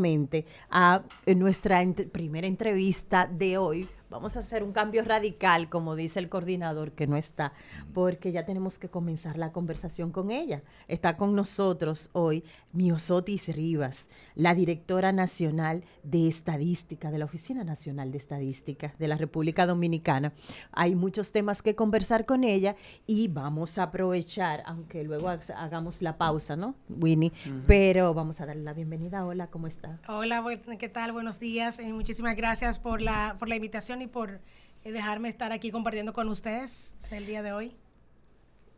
A nuestra primera entrevista de hoy. Vamos a hacer un cambio radical, como dice el coordinador que no está, porque ya tenemos que comenzar la conversación con ella. Está con nosotros hoy Myosotis Rivas, la directora nacional de estadística de la Oficina Nacional de Estadística de la República Dominicana. Hay muchos temas que conversar con ella y vamos a aprovechar, aunque luego hagamos la pausa, ¿no, Winnie? Pero vamos a darle la bienvenida. Hola, ¿cómo está? Hola, ¿qué tal? Buenos días. Muchísimas gracias por la invitación y por dejarme estar aquí compartiendo con ustedes el día de hoy.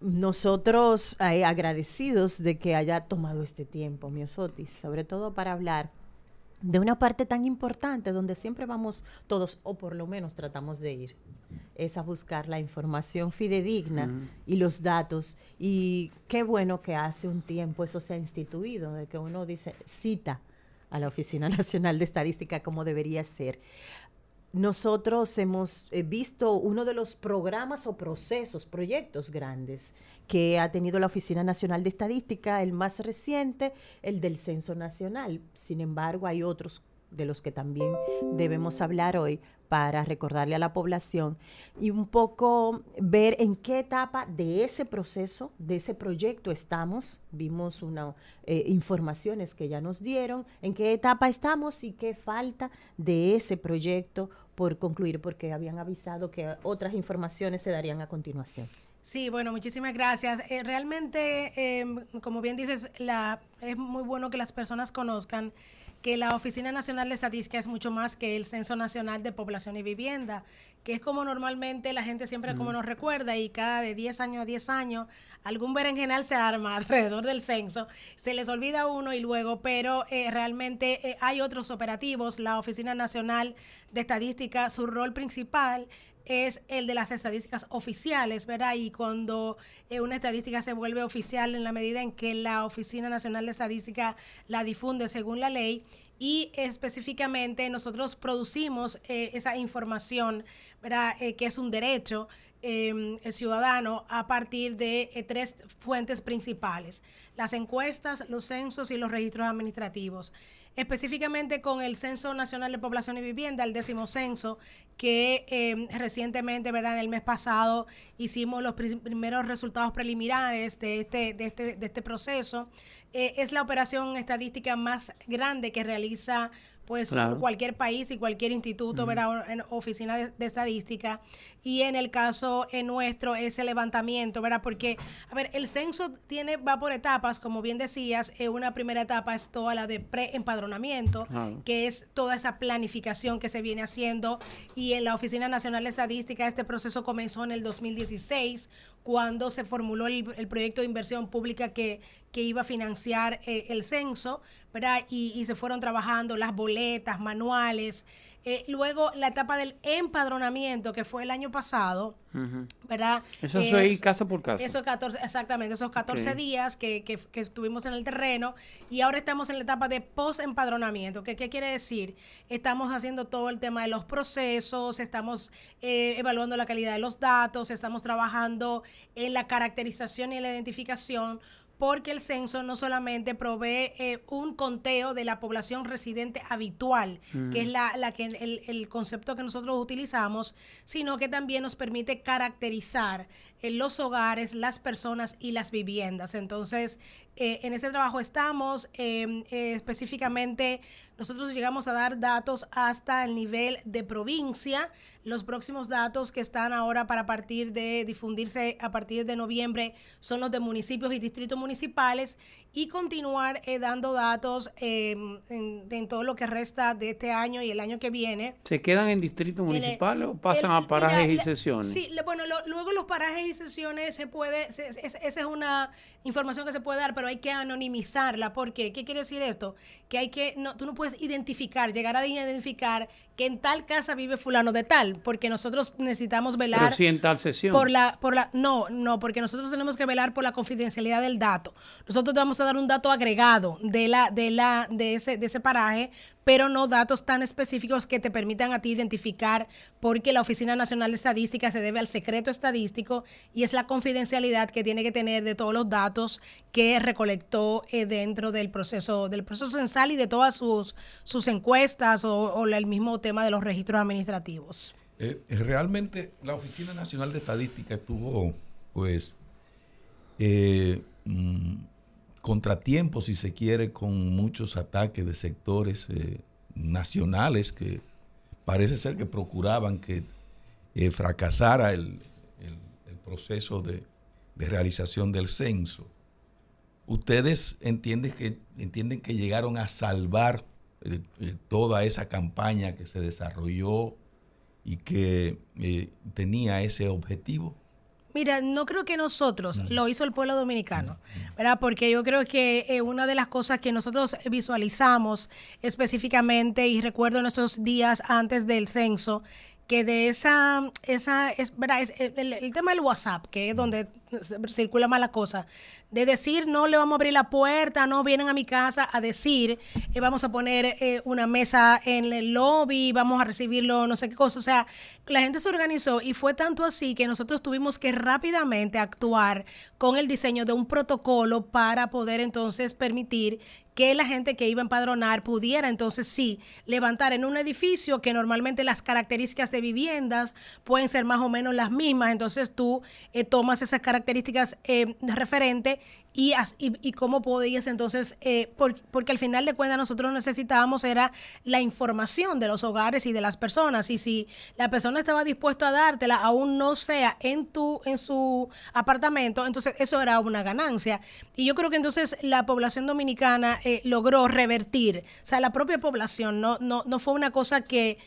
Nosotros agradecidos de que haya tomado este tiempo, Myosotis, sobre todo para hablar de una parte tan importante donde siempre vamos todos, o por lo menos tratamos de ir, es a buscar la información fidedigna y los datos. Y qué bueno que hace un tiempo eso se ha instituido, de que uno dice, cita a la Oficina Nacional de Estadística como debería ser. Nosotros hemos visto uno de los programas o proyectos grandes que ha tenido la Oficina Nacional de Estadística, el más reciente, el del Censo Nacional. Sin embargo, hay otros de los que también debemos hablar hoy para recordarle a la población y un poco ver en qué etapa de ese proceso, de ese proyecto estamos. Vimos informaciones que ya nos dieron, en qué etapa estamos y qué falta de ese proyecto por concluir, porque habían avisado que otras informaciones se darían a continuación. Sí, bueno, muchísimas gracias. Realmente, como bien dices, es muy bueno que las personas conozcan que la Oficina Nacional de Estadística es mucho más que el Censo Nacional de Población y Vivienda, que es como normalmente la gente siempre como nos recuerda, y cada de 10 años a 10 años algún berenjenal se arma alrededor del censo, se les olvida uno y luego, pero realmente hay otros operativos. La Oficina Nacional de Estadística, su rol principal es el de las estadísticas oficiales, ¿verdad? Y cuando una estadística se vuelve oficial en la medida en que la Oficina Nacional de Estadística la difunde según la ley, y específicamente nosotros producimos esa información, ¿verdad? Que es un derecho ciudadano a partir de tres fuentes principales: las encuestas, los censos y los registros administrativos. Específicamente con el Censo Nacional de Población y Vivienda, el 10º censo, que recientemente, ¿verdad?, en el mes pasado hicimos los primeros resultados preliminares de este proceso. Es la operación estadística más grande que realiza cualquier país y cualquier instituto, ¿verdad?, en oficina de estadística. Y en el caso nuestro, ese levantamiento, ¿verdad? Porque, a ver, el censo va por etapas, como bien decías. Una primera etapa es toda la de preempadronamiento, que es toda esa planificación que se viene haciendo. Y en la Oficina Nacional de Estadística este proceso comenzó en el 2016, cuando se formuló el proyecto de inversión pública que iba a financiar el censo, ¿verdad? Y se fueron trabajando las boletas, manuales. Luego la etapa del empadronamiento, que fue el año pasado, ¿verdad? Eso es casa por casa. Exactamente, esos 14 días que estuvimos en el terreno, y ahora estamos en la etapa de post-empadronamiento. ¿Qué quiere decir? Estamos haciendo todo el tema de los procesos, estamos evaluando la calidad de los datos, estamos trabajando en la caracterización y en la identificación, porque el censo no solamente provee un conteo de la población residente habitual, que es el concepto que nosotros utilizamos, sino que también nos permite caracterizar los hogares, las personas y las viviendas. Entonces, en ese trabajo estamos. Específicamente, nosotros llegamos a dar datos hasta el nivel de provincia. Los próximos datos que están ahora para partir de difundirse a partir de noviembre son los de municipios y distritos municipales, y continuar dando datos en todo lo que resta de este año y el año que viene. ¿Se quedan en distrito municipal o pasan a parajes y sesiones? Sí, bueno, luego los parajes y sesiones esa es una información que se puede dar, pero hay que anonimizarla. ¿Por qué? ¿Qué quiere decir esto? Que tú no puedes llegar a identificar que en tal casa vive fulano de tal, porque nosotros necesitamos velar. Pero sí en tal sesión. No, porque nosotros tenemos que velar por la confidencialidad del dato. Nosotros te vamos a dar un dato agregado de ese paraje, pero no datos tan específicos que te permitan a ti identificar, porque la Oficina Nacional de Estadística se debe al secreto estadístico y es la confidencialidad que tiene que tener de todos los datos que recopilamos recolectó dentro del proceso censal y de todas sus encuestas o el mismo tema de los registros administrativos. Realmente la Oficina Nacional de Estadística tuvo pues contratiempos, si se quiere, con muchos ataques de sectores nacionales que parece ser que procuraban que fracasara el proceso de realización del censo. ¿Ustedes entienden que llegaron a salvar toda esa campaña que se desarrolló y que tenía ese objetivo? Mira, no creo que nosotros, lo hizo el pueblo dominicano, ¿verdad? Porque yo creo que una de las cosas que nosotros visualizamos específicamente, y recuerdo en esos días antes del censo, que de esa es ¿verdad? Es el tema del WhatsApp, que es donde circula más la cosa, de decir no le vamos a abrir la puerta, no vienen a mi casa, a decir vamos a poner una mesa en el lobby, vamos a recibirlo, no sé qué cosa. O sea, la gente se organizó y fue tanto así que nosotros tuvimos que rápidamente actuar con el diseño de un protocolo para poder entonces permitir que la gente que iba a empadronar pudiera entonces sí levantar en un edificio que normalmente las características de viviendas pueden ser más o menos las mismas. Entonces tú tomas esas características referentes y cómo podías entonces, porque al final de cuentas nosotros necesitábamos era la información de los hogares y de las personas, y si la persona estaba dispuesta a dártela, aún no sea en su apartamento, entonces eso era una ganancia. Y yo creo que entonces la población dominicana logró revertir, o sea, la propia población, no fue una cosa que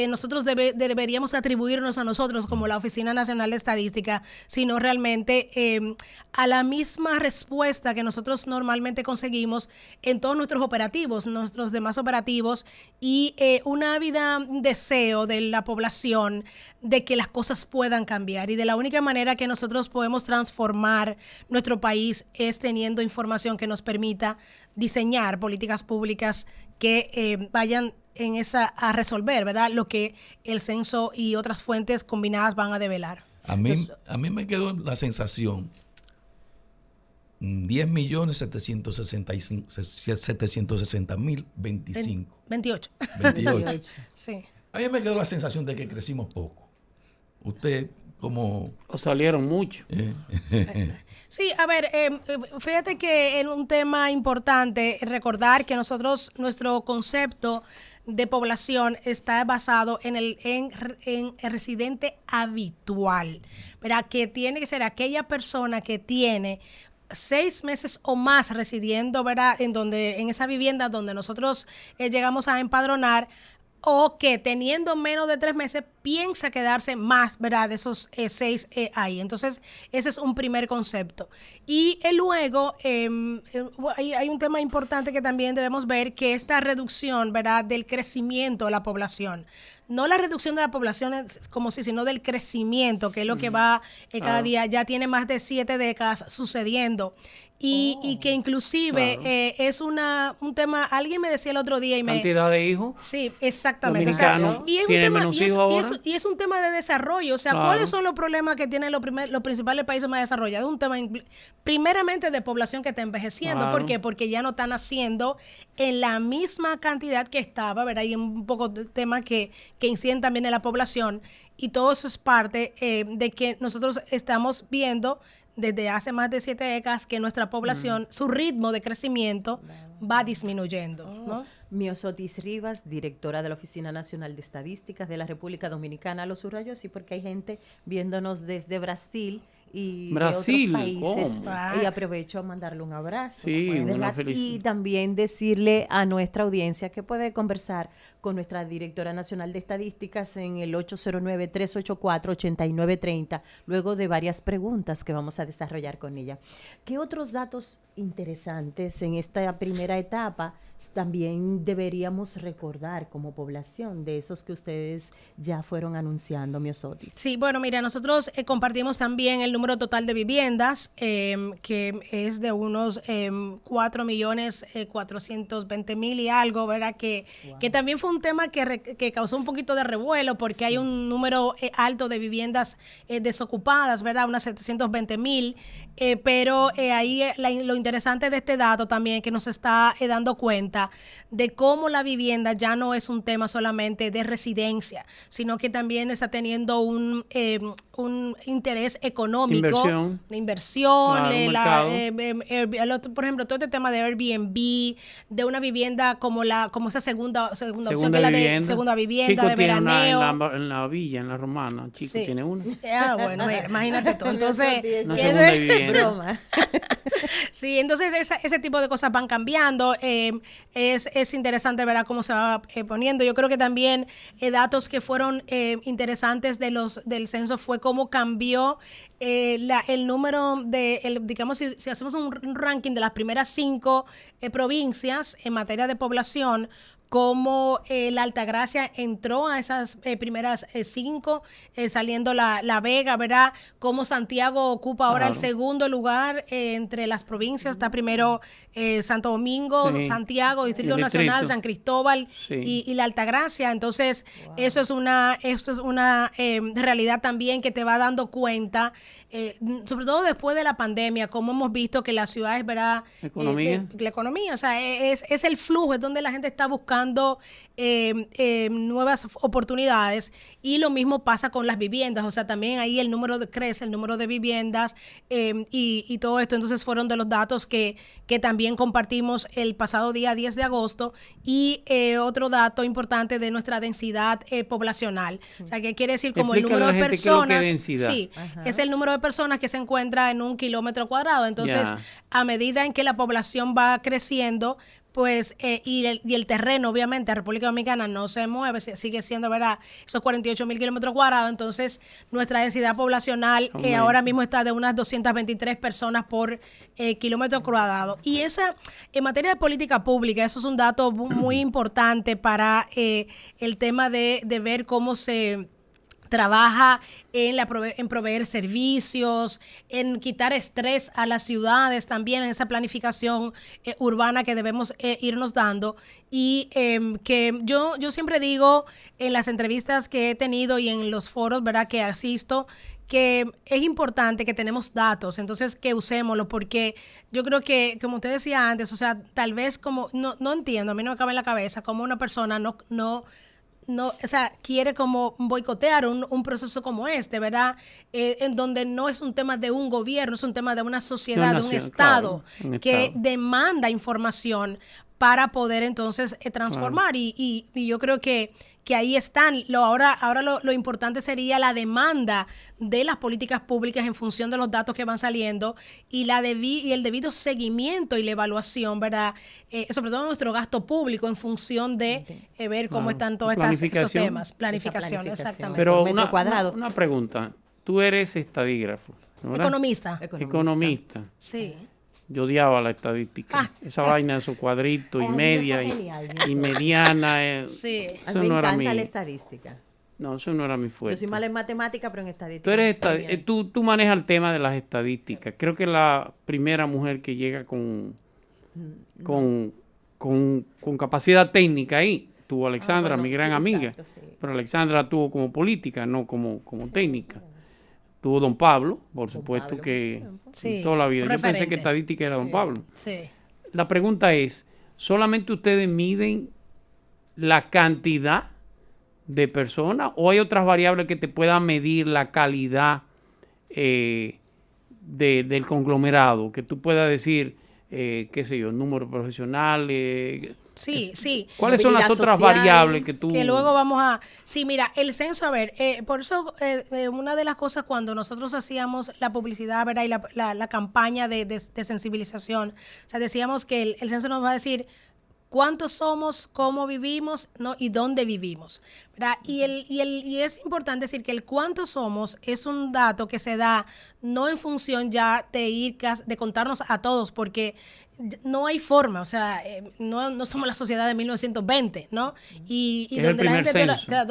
nosotros deberíamos atribuirnos a nosotros como la Oficina Nacional de Estadística, sino realmente a la misma respuesta que nosotros normalmente conseguimos en todos nuestros operativos, nuestros demás operativos, y un ávido deseo de la población de que las cosas puedan cambiar. Y de la única manera que nosotros podemos transformar nuestro país es teniendo información que nos permita diseñar políticas públicas que vayan a resolver, ¿verdad?, lo que el censo y otras fuentes combinadas van a develar. A mí me quedó la sensación 10.760.025. 28. Sí. A mí me quedó la sensación de que crecimos poco. Usted, como... O salieron mucho. Sí, a ver, fíjate que es un tema importante recordar que nuestro concepto de población está basado en el residente habitual, ¿verdad? Que tiene que ser aquella persona que tiene 6 meses o más residiendo, ¿verdad?, en esa vivienda donde nosotros llegamos a empadronar, o que teniendo menos de 3 meses piensa quedarse más, ¿verdad?, de esos 6 ahí. Entonces, ese es un primer concepto. Y luego hay un tema importante que también debemos ver, que esta reducción, ¿verdad?, del crecimiento de la población. No la reducción de la población como si, sino del crecimiento, que es lo que va cada día. Ya tiene más de 7 décadas sucediendo. Y que inclusive es un tema, alguien me decía el otro día ¿Cantidad de hijos? Sí, exactamente. Dominicanos, y es tiene un tema, menos hijos ahora. Y es un tema de desarrollo. O sea, ¿cuáles son los problemas que tienen los principales países más desarrollados? Un tema primeramente de población que está envejeciendo. ¿Por qué? Porque ya no están naciendo en la misma cantidad que estaba, ¿verdad? Y un poco de temas que inciden también en la población. Y todo eso es parte de que nosotros estamos viendo desde hace más de 7 décadas que nuestra población, su ritmo de crecimiento va disminuyendo, ¿no? Miosotis Rivas, directora de la Oficina Nacional de Estadísticas de la República Dominicana, lo subrayo así porque hay gente viéndonos desde Brasil y de otros países. Y aprovecho a mandarle un abrazo. Sí, una y también decirle a nuestra audiencia que puede conversar con nuestra directora nacional de estadísticas en el 809-384-8930, luego de varias preguntas que vamos a desarrollar con ella. ¿Qué otros datos interesantes en esta primera etapa también deberíamos recordar como población de esos que ustedes ya fueron anunciando, Miosotis? Sí, bueno, mira, nosotros compartimos también el número total de viviendas, que es de unos 4.420.000 y algo, ¿verdad? Que también fue un tema que causó un poquito de revuelo, porque hay un número alto de viviendas desocupadas, ¿verdad? Unas 720.000, pero ahí lo interesante de este dato también es que nos está dando cuenta de cómo la vivienda ya no es un tema solamente de residencia, sino que también está teniendo un interés económico, inversión, claro, por ejemplo, todo este tema de Airbnb, de una vivienda como esa segunda opción, que es la de segunda vivienda, Chico de tiene veraneo. Una en la villa, en la Romana, Chico tiene una. Bueno, mira, imagínate tú. Entonces, una segunda vivienda. Broma. Sí, entonces ese tipo de cosas van cambiando. Es interesante ver cómo se va poniendo. Yo creo que también datos que fueron interesantes del censo fue cómo cambió el número digamos, si hacemos un ranking de las primeras 5 provincias en materia de población, cómo la Altagracia entró a esas primeras 5, saliendo la Vega, ¿verdad? Cómo Santiago ocupa ahora el segundo lugar entre las provincias. Está primero Santo Domingo, Santiago, Distrito Nacional, San Cristóbal y la Altagracia. Entonces, eso es una realidad también que te va dando cuenta, sobre todo después de la pandemia, cómo hemos visto que las ciudades, ¿verdad? La economía, o sea, es el flujo, es donde la gente está buscando nuevas oportunidades, y lo mismo pasa con las viviendas, o sea, también ahí crece el número de viviendas y todo esto. Entonces fueron de los datos que también compartimos el pasado día 10 de agosto, y otro dato importante de nuestra densidad poblacional, o sea, ¿qué quiere decir? Como el número de personas, es el número de personas que se encuentra en un kilómetro cuadrado. Entonces, a medida en que la población va creciendo, pues, y el terreno, obviamente, República Dominicana no se mueve, sigue siendo, ¿verdad?, esos 48.000 kilómetros cuadrados. Entonces, nuestra densidad poblacional ahora mismo está de unas 223 personas por kilómetro cuadrado. Y en materia de política pública, eso es un dato muy importante para el tema de ver cómo se trabaja en proveer servicios, en quitar estrés a las ciudades, también en esa planificación urbana que debemos irnos dando. Y que yo siempre digo en las entrevistas que he tenido y en los foros, ¿verdad?, que asisto, que es importante que tenemos datos, entonces que usémoslo, porque yo creo que, como usted decía antes, o sea, tal vez como, no entiendo, a mí no me cabe en la cabeza cómo una persona no, o sea, quiere como boicotear un proceso como este, ¿verdad? En donde no es un tema de un gobierno, es un tema de una sociedad, de un Estado, que demanda información para poder entonces transformar. Y yo creo que ahí están. Ahora lo importante sería la demanda de las políticas públicas en función de los datos que van saliendo, y el debido seguimiento y la evaluación, ¿verdad? Sobre todo nuestro gasto público en función de ver cómo están todos esos temas. Planificación, exactamente. Pero una pregunta. Tú eres estadígrafo, ¿no? Economista. Sí. Yo odiaba la estadística. Esa vaina de esos cuadritos y media y mediana. Sí. A mí me encanta la estadística. No, eso no era mi fuerte. Yo soy mala en matemática, pero en estadística. Tú manejas el tema de las estadísticas. Creo que la primera mujer que llega con capacidad técnica ahí. Tuvo Alexandra, mi gran amiga. Exacto, sí. Pero Alexandra tuvo como política, no como técnica. Tuvo Don Pablo, por supuesto, que toda la vida. Yo pensé que estadística era Don Pablo. Sí. La pregunta es, ¿solamente ustedes miden la cantidad de personas o hay otras variables que te puedan medir la calidad del conglomerado? Que tú puedas decir, qué sé yo, número de profesionales. Sí. ¿Cuáles son las otras variables que tú...? Que luego vamos a... Sí, mira, el censo, a ver, por eso una de las cosas cuando nosotros hacíamos la publicidad, ¿verdad?, y la campaña de sensibilización, o sea, decíamos que el censo nos va a decir cuántos somos, cómo vivimos, ¿no?, y dónde vivimos, ¿verdad? Y es importante decir que el cuánto somos es un dato que se da no en función ya de contarnos a todos, porque no hay forma, o sea, no somos la sociedad de 1920, ¿no? Y Es el donde la primer gente, censo.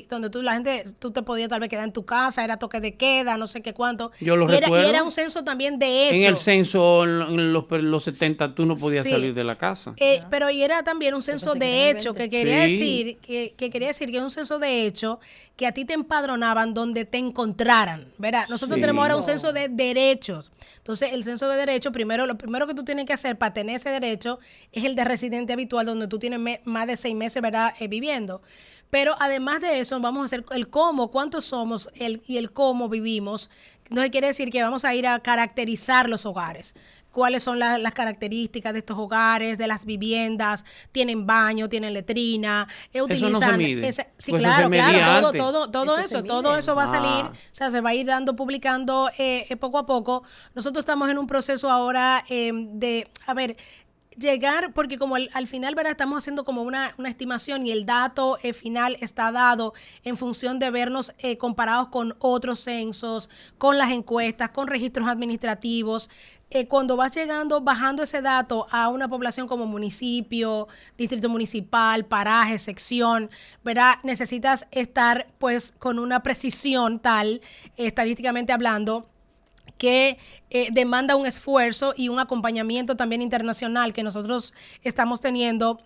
donde la gente, tú te podías tal vez quedar en tu casa, era toque de queda, no sé qué cuánto. Yo lo y recuerdo. era un censo también de hecho. En el censo, en los 70, tú no podías Sí. salir de la casa. Pero y era también un censo pensé que de era el hecho, 20. que quería Sí. decir que quería decir que es un censo de hecho que a ti te empadronaban donde te encontraran, ¿verdad? Nosotros Sí. tenemos ahora un censo de derechos. Entonces, el censo de derechos, lo primero que tú tienes que hacer para tener ese derecho es el de residente habitual, donde tú tienes más de 6 meses, ¿verdad? Viviendo. Pero además de eso, vamos a hacer el cómo, cuántos somos y el cómo vivimos. Entonces, quiere decir que vamos a ir a caracterizar los hogares. Cuáles son las características de estos hogares, de las viviendas, tienen baño, tienen letrina, Eso no se mide. Sí, Pues eso claro, se medía claro, antes. todo Eso se todo mide. eso va a salir, Ah. o sea, se va a ir publicando poco a poco. Nosotros estamos en un proceso ahora llegar, porque como al final, ¿verdad? Estamos haciendo como una estimación y el dato final está dado en función de vernos comparados con otros censos, con las encuestas, con registros administrativos. Cuando vas bajando ese dato a una población como municipio, distrito municipal, paraje, sección, ¿verdad? Necesitas estar pues con una precisión tal, estadísticamente hablando, que demanda un esfuerzo y un acompañamiento también internacional que nosotros estamos teniendo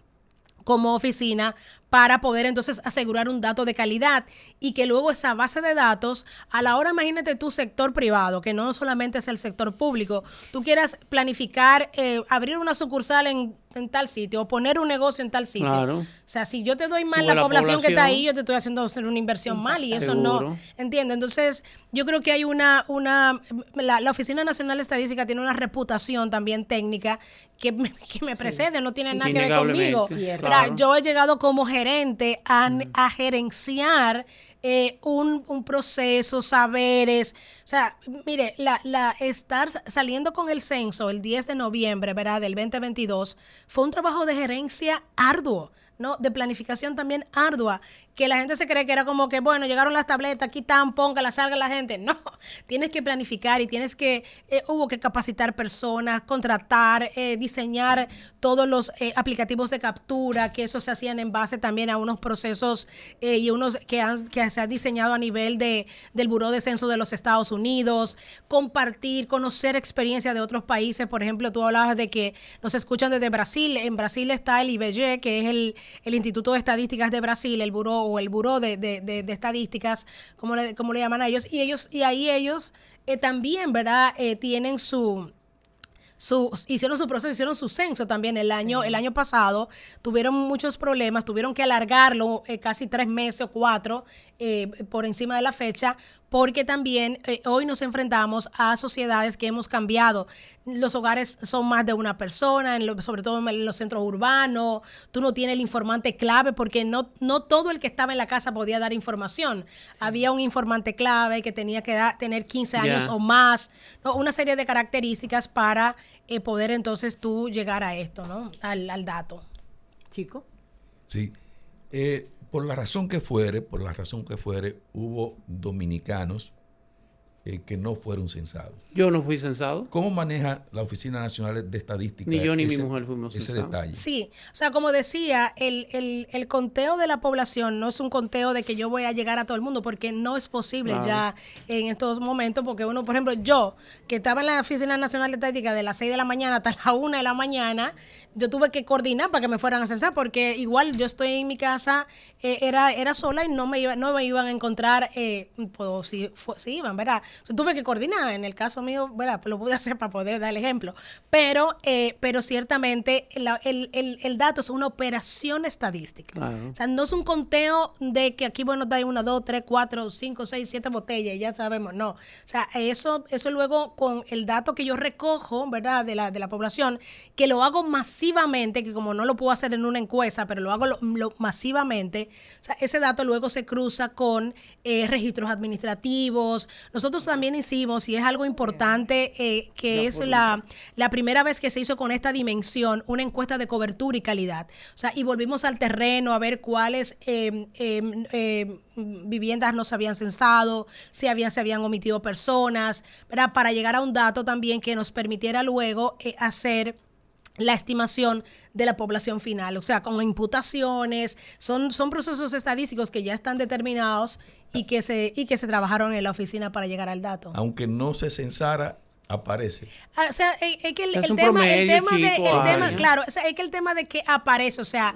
como oficina para poder entonces asegurar un dato de calidad y que luego esa base de datos, a la hora, imagínate tu sector privado, que no solamente es el sector público, tú quieras planificar, abrir una sucursal en tal sitio o poner un negocio en tal sitio. Claro. O sea, si yo te doy mal Sube la la población que está ahí, población. yo te estoy haciendo hacer una inversión mal y eso Seguro. no, entiendo. Entonces, yo creo que hay la Oficina Nacional de Estadística tiene una reputación también técnica que me precede, no tiene Sí, nada que ver innegablemente. conmigo. Cierto. Mira, Claro. yo he llegado como gerente a gerenciar un proceso, saberes. O sea, mire, estar saliendo con el censo el 10 de noviembre, ¿verdad? Del 2022, fue un trabajo de gerencia arduo, ¿no? De planificación también ardua, que la gente se cree que era como que, bueno, llegaron las tabletas, aquí están, póngala, salga la gente. No, tienes que planificar y hubo que capacitar personas, contratar, diseñar todos los aplicativos de captura, que eso se hacían en base también a unos procesos y unos que se han diseñado a nivel del Buró de Censo de los Estados Unidos, compartir, conocer experiencias de otros países. Por ejemplo, tú hablabas de que nos escuchan desde Brasil. En Brasil está el IBGE, que es el Instituto de Estadísticas de Brasil, el Buró de Estadísticas, como le llaman a ellos, y ahí ellos también, ¿verdad? Tienen hicieron su proceso, hicieron su censo también el año pasado, tuvieron muchos problemas, tuvieron que alargarlo casi 3 meses o 4 por encima de la fecha, porque también hoy nos enfrentamos a sociedades que hemos cambiado. Los hogares son más de una persona, sobre todo en los centros urbanos. Tú no tienes el informante clave porque no todo el que estaba en la casa podía dar información. Sí. Había un informante clave que tenía que tener 15 años o más, ¿no? Una serie de características para poder entonces tú llegar a esto, ¿no? Al dato. Chico. Sí. Por la razón que fuere, hubo dominicanos que no fueron censados. Yo no fui censado. ¿Cómo maneja la Oficina Nacional de Estadística? Ni yo ni mi mujer fuimos ese censados. detalle. Sí, o sea, como decía, el conteo de la población no es un conteo de que yo voy a llegar a todo el mundo, porque no es posible ya en estos momentos, porque uno, por ejemplo, yo, que estaba en la Oficina Nacional de Estadística de las 6 de la mañana hasta las 1 de la mañana, yo tuve que coordinar para que me fueran a censar, porque igual yo estoy en mi casa, era sola y no me iban a encontrar, pues si iban, ¿verdad? O sea, tuve que coordinar, en el caso mío, ¿verdad? Lo pude hacer para poder dar el ejemplo, pero ciertamente el dato es una operación estadística. Claro. O sea, no es un conteo de que aquí, bueno, hay 1, 2, 3, 4, 5, 6, 7 botellas y ya sabemos, no. O sea, eso luego con el dato que yo recojo, ¿verdad? De la población, que lo hago masivamente, que como no lo puedo hacer en una encuesta, pero lo hago masivamente, o sea, ese dato luego se cruza con registros administrativos. Nosotros también hicimos, y es algo importante, que es la primera vez que se hizo con esta dimensión, una encuesta de cobertura y calidad. O sea, y volvimos al terreno a ver cuáles viviendas no se habían censado, se habían omitido personas, ¿verdad? Para llegar a un dato también que nos permitiera luego hacer la estimación de la población final, o sea, con imputaciones, son procesos estadísticos que ya están determinados y que se trabajaron en la oficina para llegar al dato. Aunque no se censara, aparece. O sea, es que el un tema promedio, claro, o sea, es que el tema de que aparece, o sea,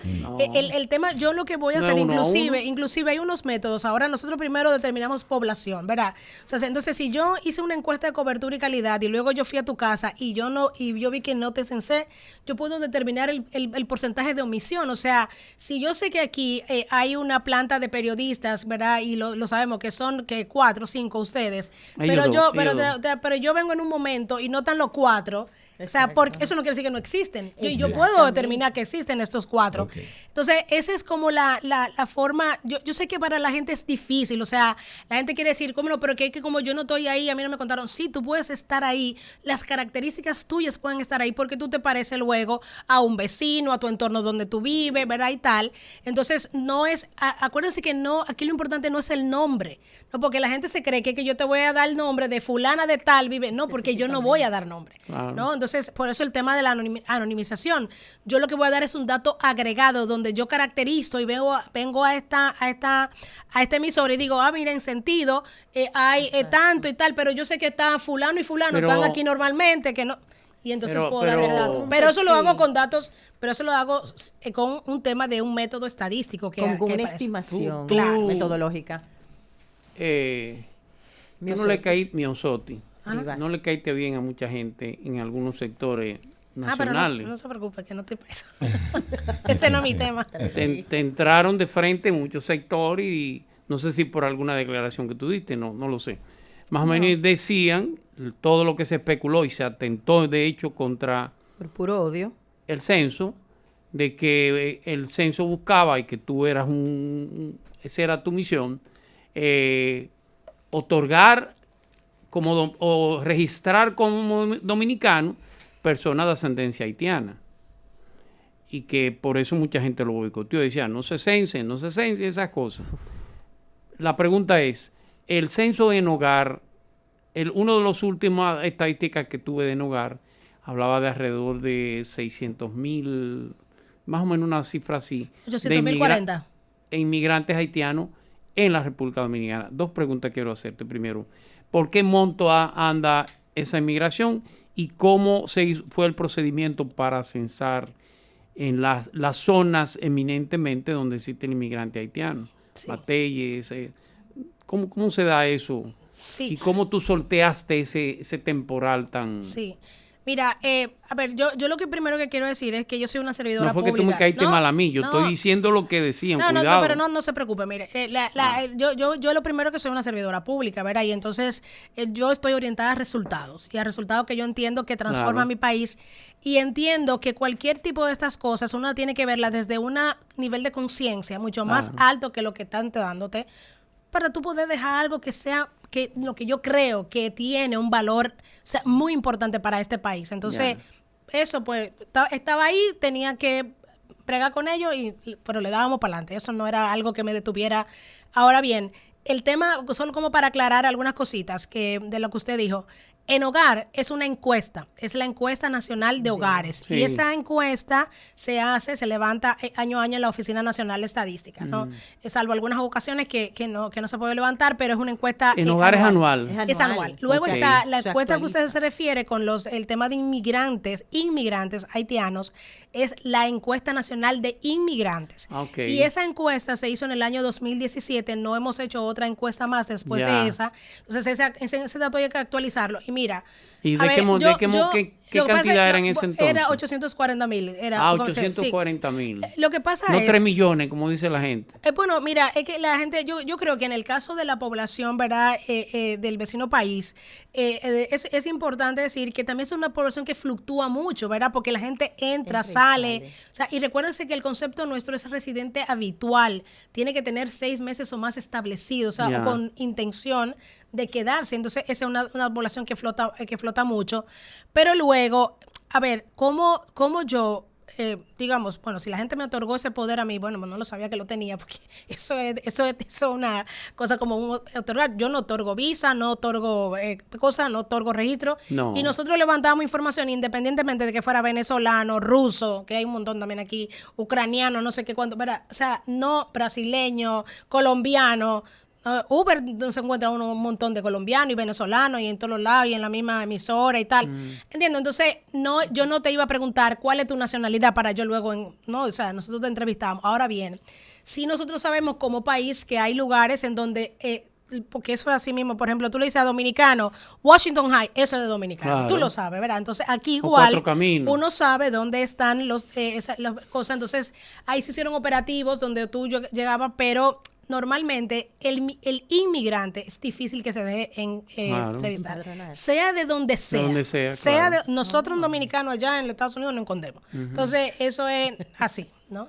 el tema, yo lo que voy a No hacer, es uno a uno. inclusive hay unos métodos. Ahora nosotros primero determinamos población, ¿verdad? O sea, entonces si yo hice una encuesta de cobertura y calidad y luego yo fui a tu casa y yo vi que no te censé, yo puedo determinar el porcentaje de omisión. O sea, si yo sé que aquí hay una planta de periodistas, ¿verdad? Y lo sabemos que son que 4 o 5 ustedes, pero yo vengo en un momento y no están los 4. O sea, porque eso no quiere decir que no existen. Yo puedo determinar que existen estos 4. Okay. Entonces, esa es como la forma. Yo sé que para la gente es difícil. O sea, la gente quiere decir, ¿cómo no? Pero que como yo no estoy ahí, a mí no me contaron. Sí, tú puedes estar ahí. Las características tuyas pueden estar ahí porque tú te pareces luego a un vecino, a tu entorno donde tú vives, ¿verdad? Y tal. Entonces, no es. Acuérdense que no, aquí lo importante no es el nombre. No, porque la gente se cree que yo te voy a dar el nombre de fulana de tal, vive. No, porque yo no voy a dar nombre. Claro. ¿No? Entonces, por eso el tema de la anonimización. Yo lo que voy a dar es un dato agregado donde yo caracterizo y vengo a esta emisora y digo, mira, en sentido, hay tanto y tal, pero yo sé que está fulano y fulano, están aquí normalmente, que no. Y entonces puedo dar ese dato. Pero eso lo hago con datos, pero eso lo hago con un tema de un método estadístico. Con una estimación metodológica. No le caí Miosotti. Rivas. No le caíste bien a mucha gente en algunos sectores Pero nacionales. no se preocupe, que no te pesa. Ese no es mi tema. Te entraron de frente en muchos sectores y no sé si por alguna declaración que tú diste, no lo sé. Más o menos decían todo lo que se especuló y se atentó de hecho contra Por puro odio. el censo, de que el censo buscaba y que tú eras esa era tu misión, otorgar o registrar como dominicano personas de ascendencia haitiana. Y que por eso mucha gente lo boicoteó. Decía, no se censen, esas cosas. La pregunta es, el censo en hogar, uno de los últimos estadísticas que tuve de en hogar, hablaba de alrededor de 600,000, más o menos una cifra así. 800,040. Inmigrantes haitianos en la República Dominicana. 2 preguntas quiero hacerte. Primero, ¿por qué monto anda esa inmigración y cómo fue el procedimiento para censar en las zonas eminentemente donde existen inmigrantes haitianos? Sí. Matelles, ¿cómo se da eso? Sí. ¿Y cómo tú sorteaste ese temporal tan...? Sí. Mira, a ver, yo lo que primero que quiero decir es que yo soy una servidora No fue pública. que tú me caíste mal a mí, yo estoy diciendo lo que decían, cuidado. Pero no se preocupe, mire, yo lo primero que soy una servidora pública, ¿verdad? Y entonces yo estoy orientada a resultados y a resultados que yo entiendo que transforman mi país y entiendo que cualquier tipo de estas cosas uno tiene que verla desde un nivel de conciencia mucho más alto que lo que están dándote para tú poder dejar algo que sea lo que yo creo que tiene un valor muy importante para este país. Entonces, eso pues, estaba ahí, tenía que pregar con ellos, pero le dábamos para adelante. Eso no era algo que me detuviera. Ahora bien, el tema, solo como para aclarar algunas cositas de lo que usted dijo. En Hogar es una encuesta, es la encuesta nacional de hogares. Sí. Y esa encuesta se levanta año a año en la Oficina Nacional de Estadística, ¿no? Salvo algunas ocasiones que no se puede levantar, pero es una encuesta en Hogar anual. Es anual. Luego está la encuesta que usted se refiere con el tema de inmigrantes haitianos, es la encuesta nacional de inmigrantes. Okay. Y esa encuesta se hizo en el año 2017, no hemos hecho otra encuesta más después de esa. Entonces ese dato hay que actualizarlo. Y mira, ¿y qué cantidad era en ese entonces? Era 840,000. 840,000. Sí. Lo que pasa no es... 3 millones, como dice la gente. Bueno, mira, es que la gente, yo creo que en el caso de la población, ¿verdad? Del vecino país, es importante decir que también es una población que fluctúa mucho, ¿verdad? Porque la gente entra, sale. O sea, y recuérdense que el concepto nuestro es residente habitual. Tiene que tener 6 meses o más establecido, o sea, o con intención de quedarse. Entonces, esa es una población que flota mucho. Pero luego, a ver, ¿cómo yo digamos, bueno, si la gente me otorgó ese poder a mí, bueno, no lo sabía que lo tenía, porque eso es una cosa como un otorgar. Yo no otorgo visa, no otorgo cosas, no otorgo registro. No. Y nosotros levantamos información independientemente de que fuera venezolano, ruso, que hay un montón también aquí, ucraniano, no sé qué cuánto, ¿verdad? O sea, no brasileño, colombiano. Uber se encuentra un montón de colombianos y venezolanos y en todos los lados y en la misma emisora y tal. Entiendo, entonces yo no te iba a preguntar cuál es tu nacionalidad para yo luego, no, o sea, nosotros te entrevistamos. Ahora bien, si nosotros sabemos como país que hay lugares en donde porque eso es así mismo, por ejemplo, tú le dices a dominicano, Washington High, eso es de dominicano, claro. tú lo sabes, ¿verdad? Entonces aquí O igual Cuatro Caminos. uno sabe dónde están las cosas, entonces ahí se hicieron operativos donde tú llegabas, pero normalmente el inmigrante es difícil que se deje Claro. entrevistar, Empadronar. sea de donde sea, donde sea, claro. nosotros dominicanos allá en los Estados Unidos no escondemos, entonces eso es así, ¿no?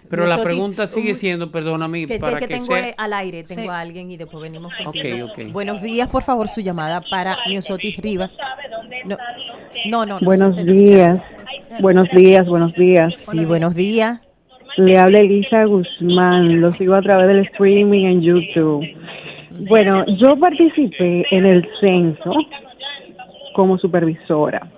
Pero la Nosotros, pregunta sigue siendo, perdóname, para que que tengo sea... al aire, tengo Sí. a alguien y después venimos contigo. Ok. Buenos días, por favor, su llamada para Miosotis Rivas. No, Buenos se está escuchando. días, buenos días, buenos días. Sí, buenos días. Le habla Elisa Guzmán, lo sigo a través del streaming en YouTube. Bueno, yo participé en el censo como supervisora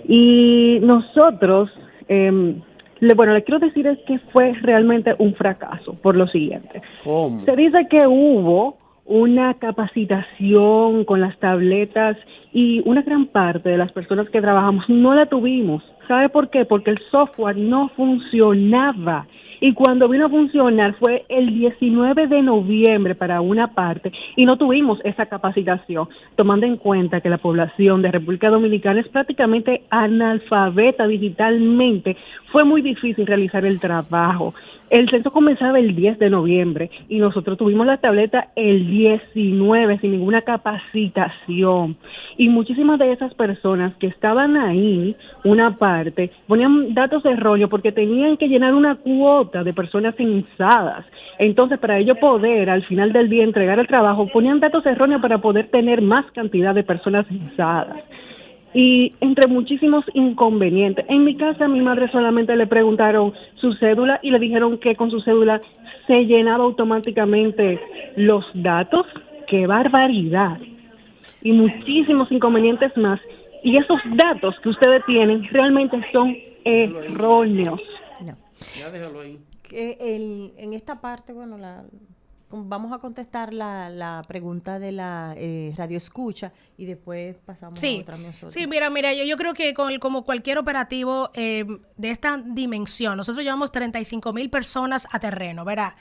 y nosotros, le quiero decir es que fue realmente un fracaso por lo siguiente. ¿Cómo? Se dice que hubo una capacitación con las tabletas y una gran parte de las personas que trabajamos no la tuvimos. ¿Sabe por qué? Porque el software no funcionaba. Y cuando vino a funcionar fue el 19 de noviembre para una parte y no tuvimos esa capacitación, tomando en cuenta que la población de República Dominicana es prácticamente analfabeta digitalmente. Fue muy difícil realizar el trabajo. El censo comenzaba el 10 de noviembre y nosotros tuvimos la tableta el 19 sin ninguna capacitación. Y muchísimas de esas personas que estaban ahí, una parte, ponían datos erróneos porque tenían que llenar una cuota de personas censadas. Entonces, para ello poder, al final del día, entregar el trabajo, ponían datos erróneos para poder tener más cantidad de personas censadas. Y entre muchísimos inconvenientes. En mi casa, a mi madre solamente le preguntaron su cédula y le dijeron que con su cédula se llenaba automáticamente los datos. ¡Qué barbaridad! Y muchísimos inconvenientes más. Y esos datos que ustedes tienen realmente son erróneos. No. Ya déjalo ahí. En esta parte, bueno, vamos a contestar la pregunta de la radio escucha y después pasamos a otra nosotros. Sí, mira, yo creo que como cualquier operativo de esta dimensión, nosotros llevamos 35,000 personas a terreno, ¿verdad?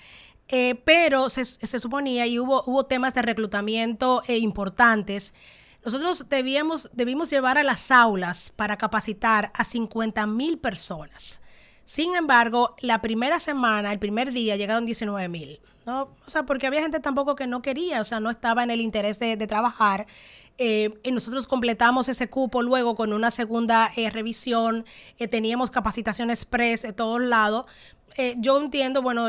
Pero se suponía y hubo temas de reclutamiento importantes. Nosotros debimos llevar a las aulas para capacitar a 50,000 personas. Sin embargo, la primera semana, el primer día, llegaron 19,000. ¿No? O sea, porque había gente tampoco que no quería, o sea, no estaba en el interés de trabajar. Y nosotros completamos ese cupo luego con una segunda revisión, teníamos capacitaciones express de todos lados. Yo entiendo, bueno,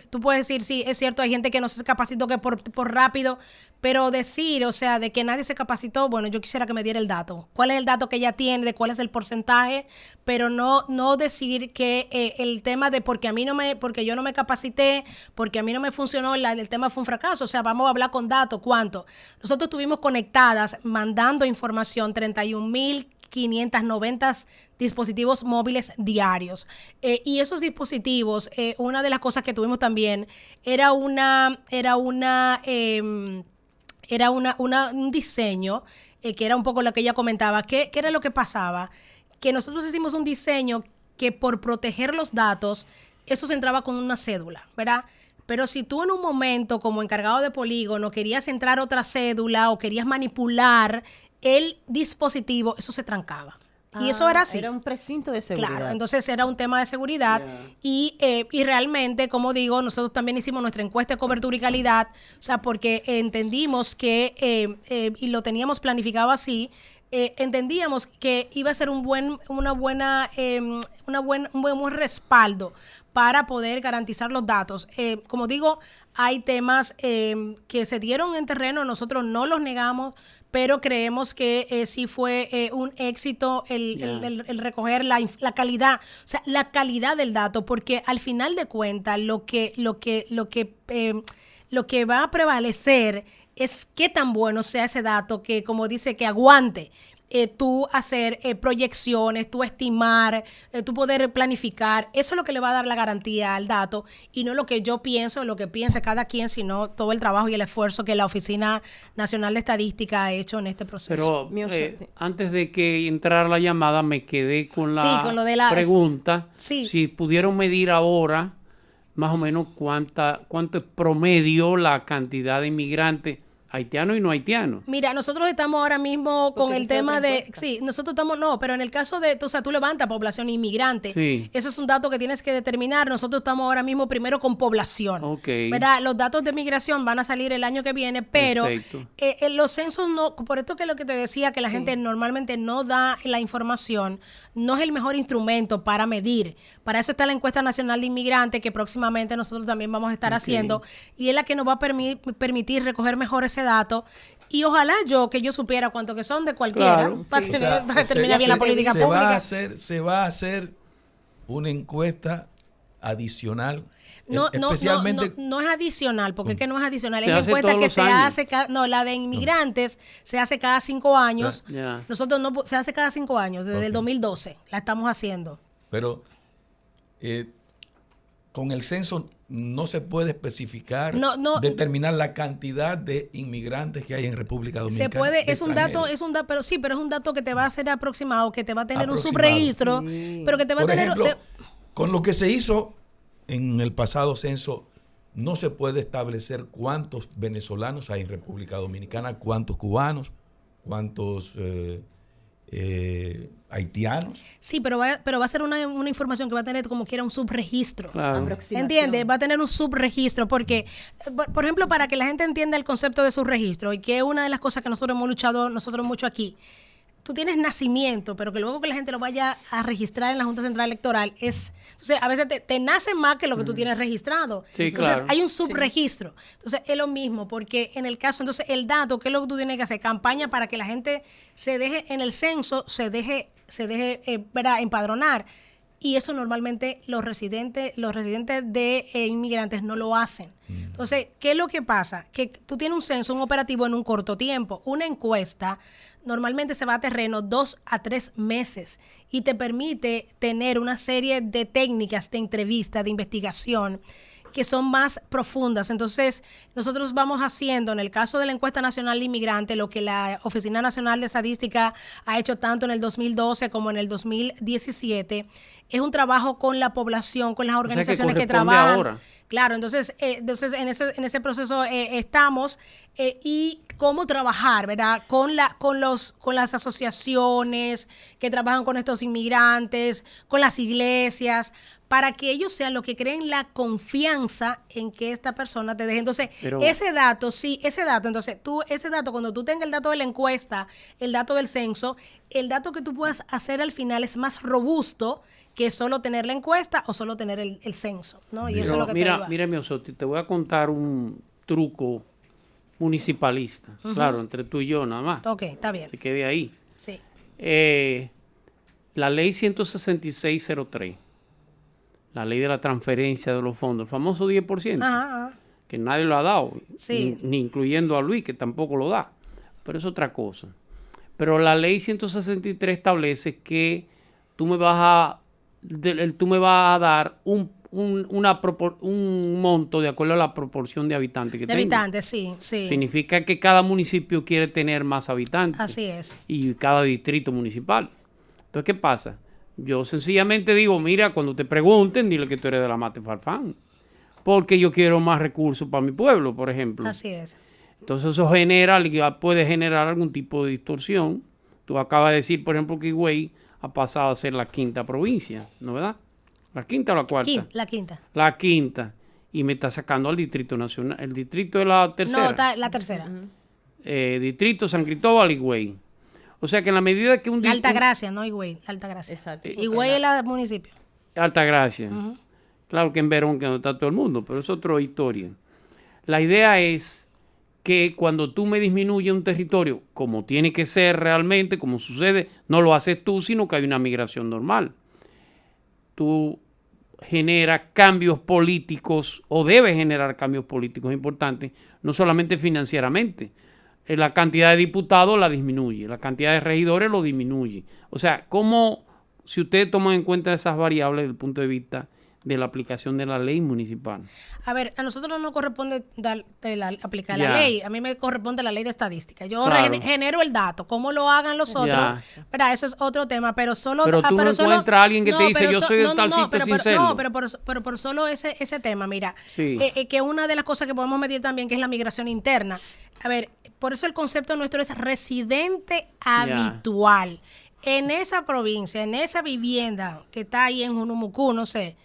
tú puedes decir, sí, es cierto, hay gente que no se capacitó que por rápido, pero decir, o sea, de que nadie se capacitó, bueno, yo quisiera que me diera el dato. ¿Cuál es el dato que ella tiene, de cuál es el porcentaje? Pero no decir que el tema de porque yo no me capacité, porque a mí no me funcionó, el tema fue un fracaso. O sea, vamos a hablar con datos. ¿Cuánto? Nosotros estuvimos conectadas, mandando información, 31,590 dispositivos móviles diarios. Y esos dispositivos, una de las cosas que tuvimos también era un diseño, que era un poco lo que ella comentaba. ¿Qué era lo que pasaba? Que nosotros hicimos un diseño que por proteger los datos, eso se entraba con una cédula, ¿verdad? Pero si tú en un momento como encargado de polígono querías entrar otra cédula o querías manipular el dispositivo, eso se trancaba. Y eso era así. Era un precinto de seguridad. Claro, entonces era un tema de seguridad. Y realmente, como digo, nosotros también hicimos nuestra encuesta de cobertura y calidad, o sea, porque entendimos que, y lo teníamos planificado así, entendíamos que iba a ser un buen respaldo para poder garantizar los datos. Como digo, hay temas que se dieron en terreno, nosotros no los negamos, pero creemos que sí fue un éxito el recoger la calidad, o sea, la calidad del dato, porque al final de cuentas lo que va a prevalecer es qué tan bueno sea ese dato, que como dice, que aguante. Tú hacer proyecciones, tú estimar, tú poder planificar, eso es lo que le va a dar la garantía al dato, y no lo que yo pienso, lo que piense cada quien, sino todo el trabajo y el esfuerzo que la Oficina Nacional de Estadística ha hecho en este proceso. Pero antes de que entrara la llamada me quedé con con lo de la pregunta, sí. Si pudieron medir ahora más o menos cuánto es promedio la cantidad de inmigrantes haitianos y no haitianos. Mira, nosotros estamos ahora mismo con el tema de... Sí, nosotros estamos... No, pero en el caso de... O sea, tú levantas población inmigrante. Sí. Eso es un dato que tienes que determinar. Nosotros estamos ahora mismo primero con población. Ok. ¿Verdad? Los datos de migración van a salir el año que viene, pero los censos no... Por esto que es lo que te decía, que la gente normalmente no da la información, no es el mejor instrumento para medir. Para eso está la encuesta nacional de inmigrantes, que próximamente nosotros también vamos a estar haciendo, y es la que nos va a permitir recoger mejor ese dato, y ojalá que yo supiera cuánto que son de cualquiera, para terminar bien la política pública. Se va a hacer una encuesta adicional. Especialmente no es adicional, porque es que no es adicional, es una encuesta que se hace, la de inmigrantes se hace cada 5 años, nosotros no, se hace cada 5 años, desde el 2012 la estamos haciendo. Pero con el censo no se puede especificar, determinar la cantidad de inmigrantes que hay en República Dominicana. Se puede, es un dato, pero es un dato que te va a ser aproximado, que te va a tener un subregistro, pero que te va a tener... Por ejemplo, con lo que se hizo en el pasado censo, no se puede establecer cuántos venezolanos hay en República Dominicana, cuántos cubanos, cuántos haitianos. Sí, pero va a ser una información que va a tener como quiera un subregistro. Claro. ¿Entiendes? Va a tener un subregistro porque, por ejemplo, para que la gente entienda el concepto de subregistro, y que es una de las cosas que nosotros hemos luchado mucho aquí. Tú tienes nacimiento, pero que luego que la gente lo vaya a registrar en la Junta Central Electoral entonces a veces te nace más que lo que tú tienes registrado. Sí, entonces claro. hay un subregistro. Entonces es lo mismo, porque en el caso, entonces el dato, ¿qué es lo que tú tienes que hacer? Campaña para que la gente se deje en el censo, se deje empadronar. Y eso normalmente los residentes de inmigrantes no lo hacen. Entonces, ¿qué es lo que pasa? Que tú tienes un censo, un operativo en un corto tiempo. Una encuesta normalmente se va a terreno 2 a 3 meses y te permite tener una serie de técnicas de entrevista, de investigación, que son más profundas. Entonces, nosotros vamos haciendo, en el caso de la encuesta nacional de inmigrantes, lo que la Oficina Nacional de Estadística ha hecho tanto en el 2012 como en el 2017, es un trabajo con la población, con las organizaciones que trabajan. Ahora. Claro, entonces en ese proceso estamos, y cómo trabajar, ¿verdad? Con las asociaciones que trabajan con estos inmigrantes, con las iglesias, para que ellos sean los que creen la confianza en que esta persona te deje. Entonces, ese dato, cuando tú tengas el dato de la encuesta, el dato del censo, el dato que tú puedas hacer al final es más robusto que solo tener la encuesta o solo tener el censo, ¿no? Y eso es lo que mira, Miosotti, te voy a contar un truco municipalista, claro, entre tú y yo nada más. Ok, está bien. Se quede ahí. Sí. La ley 16603, la ley de la transferencia de los fondos, el famoso 10%, que nadie lo ha dado, ni incluyendo a Luis, que tampoco lo da, pero es otra cosa. Pero la ley 163 establece que tú me vas a dar un monto de acuerdo a la proporción de habitantes que tenga. De habitantes, sí. Significa que cada municipio quiere tener más habitantes. Así es. Y cada distrito municipal. Entonces, ¿qué pasa? Yo sencillamente digo, mira, cuando te pregunten, dile que tú eres de la Mate Farfán. Porque yo quiero más recursos para mi pueblo, por ejemplo. Así es. Entonces eso puede generar algún tipo de distorsión. Tú acabas de decir, por ejemplo, que Higüey ha pasado a ser la 5ª provincia, ¿no verdad? ¿La 5ª o la 4ª? La 5ª. La 5ª. Y me está sacando al Distrito Nacional. ¿El distrito de la 3ª? No, está la 3ª. Distrito San Cristóbal, Higüey. O sea que en la medida que un... Altagracia, no Higüey, Altagracia. Exacto. Higüey es el municipio. Altagracia. Claro que en Verón, que no está todo el mundo, pero es otra historia. La idea es que cuando tú me disminuyes un territorio, como tiene que ser realmente, como sucede, no lo haces tú, sino que hay una migración normal. Tú generas cambios políticos o debes generar cambios políticos importantes, no solamente financieramente. La cantidad de diputados la disminuye, la cantidad de regidores lo disminuye. O sea, ¿cómo, si ustedes toman en cuenta esas variables desde el punto de vista de la aplicación de la ley municipal? A ver, a nosotros no nos corresponde aplicar Ya. la ley, a mí me corresponde la ley de estadística. Yo Claro. genero el dato, cómo lo hagan los otros, Ya. ¿verdad? Eso es otro tema, pero solo... Pero tú no encuentras a alguien que te dice, pero yo soy de tal sitio pero, sin pero, serlo. no, pero por solo ese tema, mira, Sí. que una de las cosas que podemos medir también, que es la migración interna. A ver, por eso el concepto nuestro es residente habitual. En esa provincia, en esa vivienda que está ahí en Junumucú, no sé,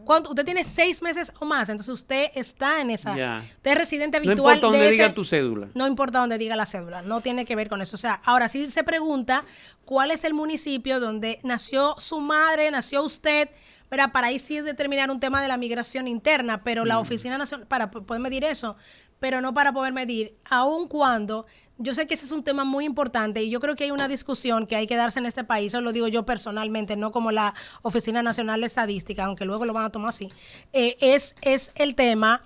cuando usted tiene 6 meses o más, entonces usted está en esa, Ya. usted es residente No habitual. importa donde de diga ese- tu cédula. No importa donde diga la cédula, no tiene que ver con eso. O sea, ahora sí se pregunta cuál es el municipio donde nació su madre, nació usted, ¿verdad? Para ahí sí determinar un tema de la migración interna, pero la Oficina Nacional, para poder medir eso, pero no para poder medir, aun cuando yo sé que ese es un tema muy importante y yo creo que hay una discusión que hay que darse en este país, eso lo digo yo personalmente, no como la Oficina Nacional de Estadística, aunque luego lo van a tomar así, es el tema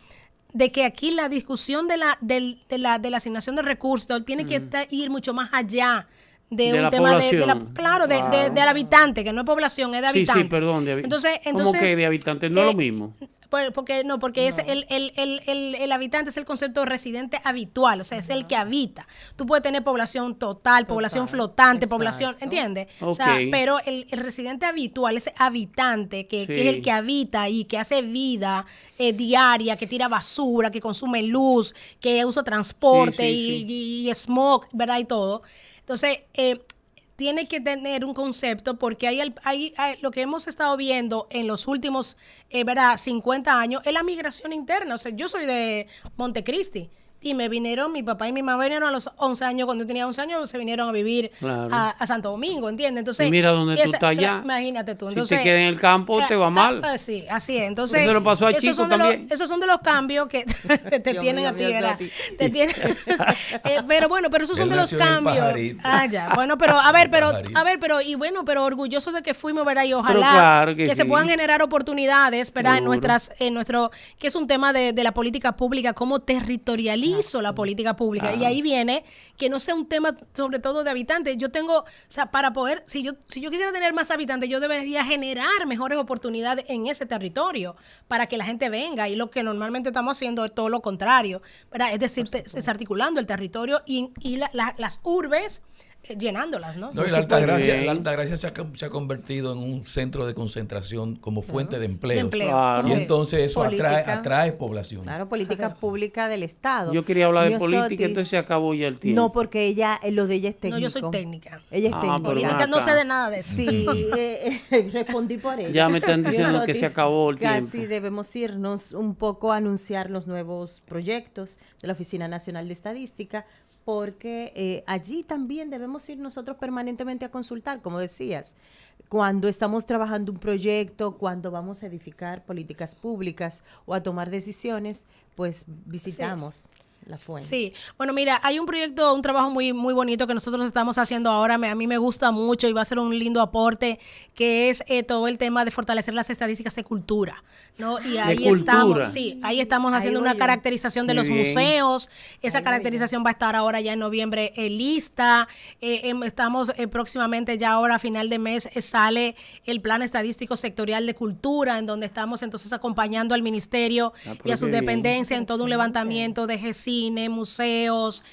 de que aquí la discusión de la asignación de recursos tiene que ir mucho más allá de De un la tema población. claro, Claro. del habitante, que no es población, es de habitante. Sí, perdón. Entonces, ¿Cómo que de habitantes? No es lo mismo. Porque es el habitante es el concepto de residente habitual, o sea, es el que habita. Tú puedes tener población total, población flotante, exacto. población, ¿entiendes? O sea, Ok. pero el residente habitual, ese habitante que Sí. es el que habita ahí, que hace vida diaria, que tira basura, que consume luz, que usa transporte Sí, sí, y smoke, ¿verdad? Y todo. Entonces, tiene que tener un concepto porque hay lo que hemos estado viendo en los últimos, ¿verdad? 50 años es la migración interna. O sea, yo soy de Montecristi y me vinieron, mi papá y mi mamá vinieron a los 11 años, cuando yo tenía 11 años, se vinieron a vivir Claro. a Santo Domingo, ¿entiendes? Entonces, Y mira dónde tú estás allá. Imagínate tú. Si Entonces, te quedas en el campo, te va mal. sí, así es. Entonces, Eso le pasó a esos Chico son de también. esos son de los cambios que te Dios tienen mío, a ti, Dios ¿verdad? a ti. Te tienen, pero bueno, pero esos son Él de los nació en el cambios. Pajarito. Ah, ya. Bueno, pero a ver, Pajarito. y bueno, pero orgulloso de que fuimos, ¿verdad? Y ojalá claro que se sí. puedan generar oportunidades, ¿verdad? Seguro. En nuestro, que es un tema de la política pública, cómo territorializo la política pública. Claro. Y ahí viene que no sea un tema sobre todo de habitantes. Yo tengo, o sea, para poder, si yo quisiera tener más habitantes, yo debería generar mejores oportunidades en ese territorio para que la gente venga. Y lo que normalmente estamos haciendo es todo lo contrario, ¿verdad? Es decir, desarticulando el territorio y las urbes llenándolas, ¿no? No, y Por supuesto. la Altagracia se ha convertido en un centro de concentración como fuente de empleo. De empleo. Claro. Y Sí. entonces eso Política. atrae población. Claro, política pública del Estado. Yo quería hablar de Miosotis, política, entonces se acabó ya el tiempo. No, porque lo de ella es técnico. No, yo soy técnica. Ella es Ah, técnica. pero Política ven no acá. sé de nada de eso. Sí, respondí por ella. Ya me están diciendo que se acabó el Casi tiempo. debemos irnos un poco a anunciar los nuevos proyectos de la Oficina Nacional de Estadística, porque allí también debemos ir nosotros permanentemente a consultar, como decías, cuando estamos trabajando un proyecto, cuando vamos a edificar políticas públicas o a tomar decisiones, pues visitamos la fuente. Sí, bueno, mira, hay un proyecto, un trabajo muy, muy bonito que nosotros estamos haciendo ahora, a mí me gusta mucho y va a ser un lindo aporte, que es todo el tema de fortalecer las estadísticas de cultura, ¿no? Y ahí cultura. ahí estamos Ahí haciendo voy una yo. caracterización de Muy los bien. museos, esa Ahí voy caracterización va a estar ahora ya en noviembre lista, estamos próximamente ya ahora a final de mes sale el plan estadístico sectorial de cultura, en donde estamos entonces acompañando al ministerio Ah, y pero a sus qué bien. dependencias en todo un levantamiento de cine, museos,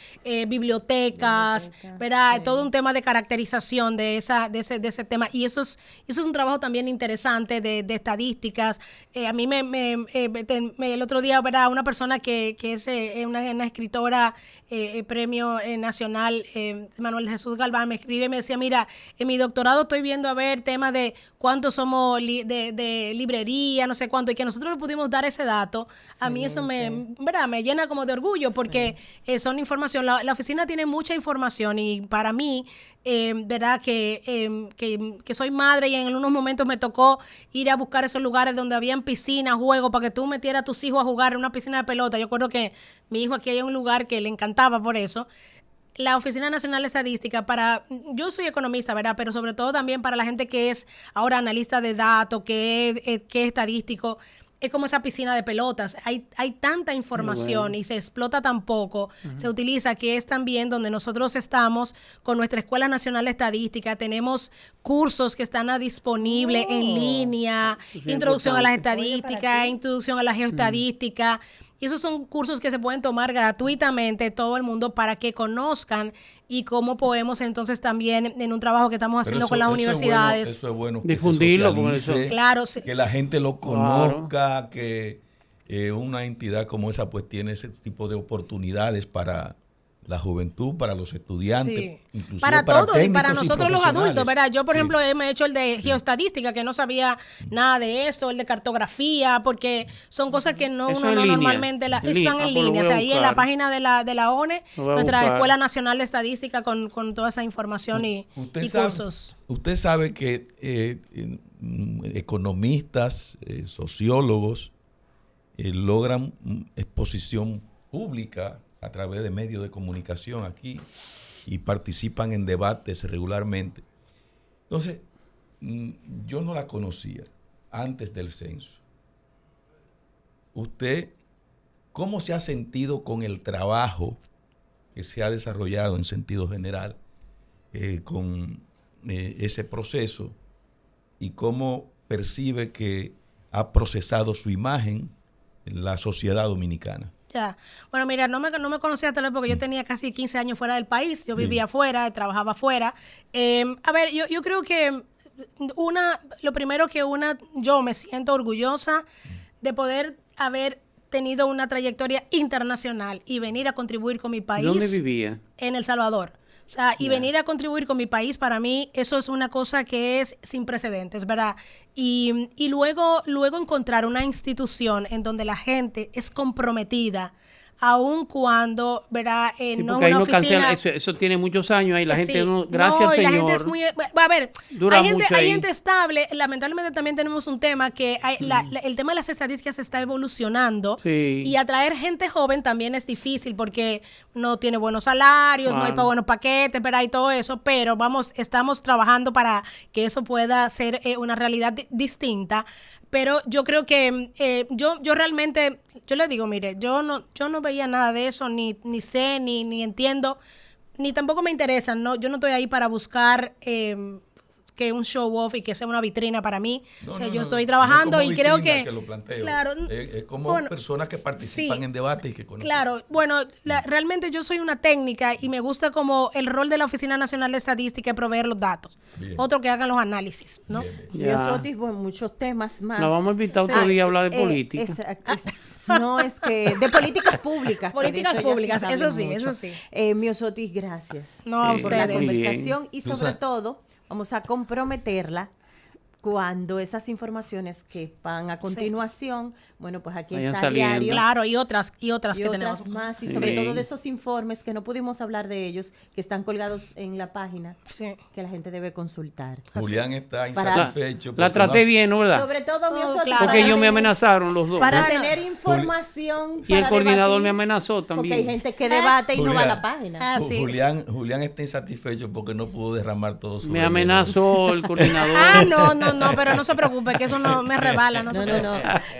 bibliotecas, ¿verdad? sí. Todo un tema de caracterización de ese tema. Y eso es un trabajo también interesante de estadísticas. A mí el otro día, ¿verdad? Una persona que es una escritora, premio nacional, Manuel Jesús Galván, me escribe y me decía, mira, en mi doctorado estoy viendo a ver temas de cuántos somos de librería, no sé cuánto, y que nosotros le pudimos dar ese dato. A mí eso ¿verdad? Me llena como de orgullo, necesario porque son información. La oficina tiene mucha información y para mí, verdad que soy madre y en unos momentos me tocó ir a buscar esos lugares donde habían piscinas, juegos, para que tú metieras a tus hijos a jugar en una piscina de pelota. Yo recuerdo que mi hijo aquí hay un lugar que le encantaba por eso. La Oficina Nacional de Estadística, yo soy economista, ¿verdad? Pero sobre todo también para la gente que es ahora analista de datos, que es estadístico, es como esa piscina de pelotas. Hay tanta información y se explota tan poco, se utiliza, que es también donde nosotros estamos con nuestra Escuela Nacional de Estadística. Tenemos cursos que están disponibles en línea, introducción a las estadísticas, introducción a la geoestadística. Y esos son cursos que se pueden tomar gratuitamente todo el mundo para que conozcan y cómo podemos entonces también en un trabajo que estamos haciendo con las universidades. Eso es bueno que difundirlo, se socialice, claro, sí. que la gente lo conozca, que una entidad como esa pues tiene ese tipo de oportunidades para la juventud, para los estudiantes, inclusive para todos y para nosotros los profesionales. adultos, ¿verdad? Yo, por ejemplo, me he hecho el de geoestadística, que no sabía nada de eso, el de cartografía, porque son cosas que uno normalmente están en línea. O sea, ahí en la página de la ONE, nuestra Escuela Nacional de Estadística con toda esa información y cursos. Usted sabe que economistas, sociólogos logran exposición pública a través de medios de comunicación aquí y participan en debates regularmente. Entonces, yo no la conocía antes del censo. ¿Usted cómo se ha sentido con el trabajo que se ha desarrollado en sentido general con ese proceso y cómo percibe que ha procesado su imagen en la sociedad dominicana? Ya. Bueno, mira, no me conocía tal vez porque yo tenía casi 15 años fuera del país. Yo vivía afuera, trabajaba afuera. A ver, yo creo que lo primero que yo me siento orgullosa de poder haber tenido una trayectoria internacional y venir a contribuir con mi país. ¿Dónde vivía? En El Salvador. O sea, y venir a contribuir con mi país, para mí, eso es una cosa que es sin precedentes, ¿verdad? Y luego encontrar una institución en donde la gente es comprometida, aun cuando, ¿verdad? No es una oficina. Eso tiene muchos años ahí. La gente, gracias al Señor. La gente es muy. A ver, hay gente estable. Lamentablemente también tenemos un tema que el tema de las estadísticas está evolucionando. Sí. Y atraer gente joven también es difícil porque no tiene buenos salarios, no hay buenos paquetes, ¿verdad? Y todo eso. Pero estamos trabajando para que eso pueda ser una realidad distinta. Pero yo creo que yo realmente, yo le digo, mire, yo no veía nada de eso, ni sé, ni entiendo, ni tampoco me interesan, ¿no? Yo no estoy ahí para buscar que un show off y que sea una vitrina para mí. Yo estoy trabajando y creo que lo planteo. Claro, es como personas que participan en debates y que conocen. Claro, bueno, realmente yo soy una técnica y me gusta como el rol de la Oficina Nacional de Estadística es proveer los datos. Bien. Otro que hagan los análisis, ¿no? Biosotis, bueno, muchos temas más. Nos vamos a invitar otro día a hablar de política. No, es que de políticas públicas. Políticas públicas, eso sí. Biosotis, gracias a por la ustedes. conversación y sobre todo vamos a comprometerla cuando esas informaciones que van a continuación, bueno, pues aquí está el diario. Claro, y otras que tenemos más, y sobre todo de esos informes que no pudimos hablar de ellos, que están colgados en la página, que la gente debe consultar. Julián está insatisfecho. La traté bien, ¿no? ¿Verdad? Sobre todo, porque ellos me amenazaron los dos. Para tener información. Y el coordinador me amenazó también. Porque hay gente que debate y no va a la página. Julián está insatisfecho porque no pudo derramar todo su Me amenazó el coordinador. No, pero no se preocupe, que eso no me rebala. No.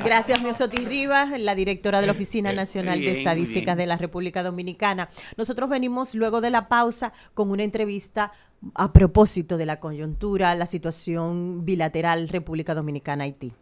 Gracias, Miosotis Rivas, la directora de la Oficina Nacional de Estadísticas de la República Dominicana. Nosotros venimos luego de la pausa con una entrevista a propósito de la coyuntura, la situación bilateral República Dominicana-Haití.